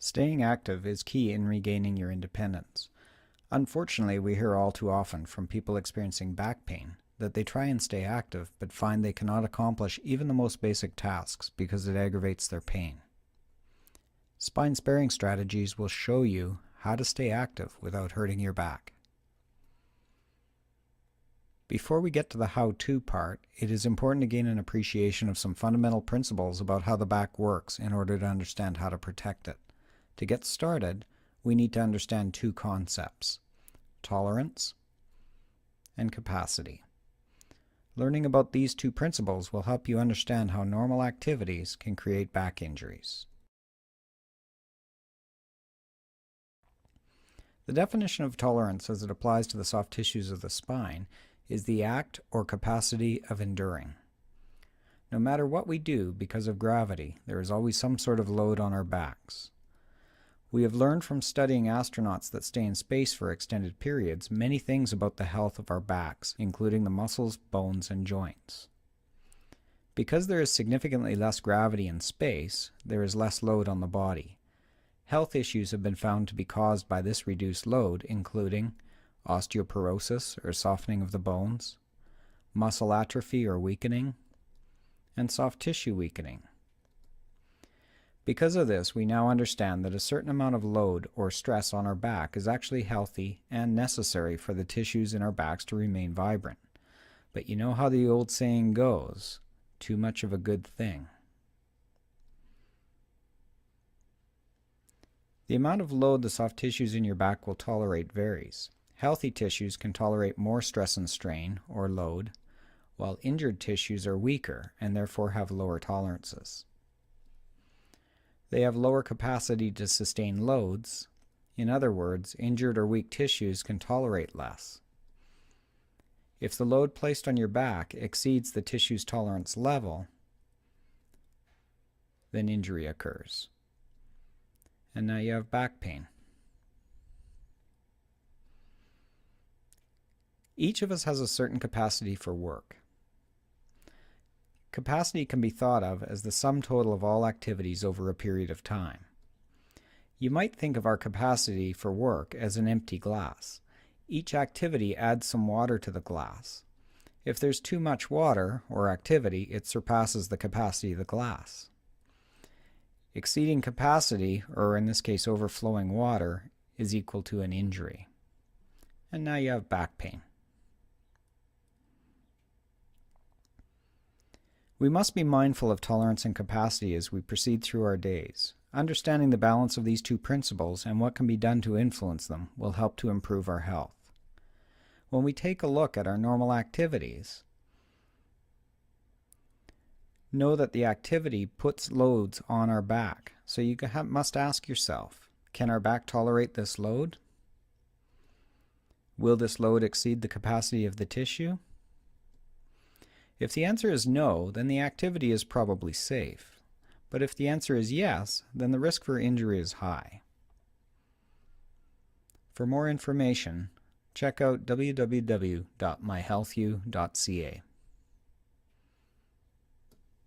Staying active is key in regaining your independence. Unfortunately, we hear all too often from people experiencing back pain that they try and stay active but find they cannot accomplish even the most basic tasks because it aggravates their pain. Spine sparing strategies will show you how to stay active without hurting your back. Before we get to the how-to part, it is important to gain an appreciation of some fundamental principles about how the back works in order to understand how to protect it. To get started, we need to understand two concepts: tolerance and capacity. Learning about these two principles will help you understand how normal activities can create back injuries. The definition of tolerance as it applies to the soft tissues of the spine is the act or capacity of enduring. No matter what we do, because of gravity, there is always some sort of load on our backs. We have learned from studying astronauts that stay in space for extended periods many things about the health of our backs, including the muscles, bones, and joints. Because there is significantly less gravity in space, there is less load on the body. Health issues have been found to be caused by this reduced load, including osteoporosis or softening of the bones, muscle atrophy or weakening, and soft tissue weakening. Because of this, we now understand that a certain amount of load or stress on our back is actually healthy and necessary for the tissues in our backs to remain vibrant. But you know how the old saying goes, too much of a good thing. The amount of load the soft tissues in your back will tolerate varies. Healthy tissues can tolerate more stress and strain, or load, while injured tissues are weaker and therefore have lower tolerances. They have lower capacity to sustain loads. In other words, injured or weak tissues can tolerate less. If the load placed on your back exceeds the tissue's tolerance level, then injury occurs. And now you have back pain. Each of us has a certain capacity for work. Capacity can be thought of as the sum total of all activities over a period of time. You might think of our capacity for work as an empty glass. Each activity adds some water to the glass. If there's too much water or activity, it surpasses the capacity of the glass. Exceeding capacity, or in this case overflowing water, is equal to an injury. And now you have back pain. We must be mindful of tolerance and capacity as we proceed through our days. Understanding the balance of these two principles and what can be done to influence them will help to improve our health. When we take a look at our normal activities, know that the activity puts loads on our back. So you must ask yourself, can our back tolerate this load? Will this load exceed the capacity of the tissue? If the answer is no, then the activity is probably safe. But if the answer is yes, then the risk for injury is high. For more information, check out www.myhealthyou.ca.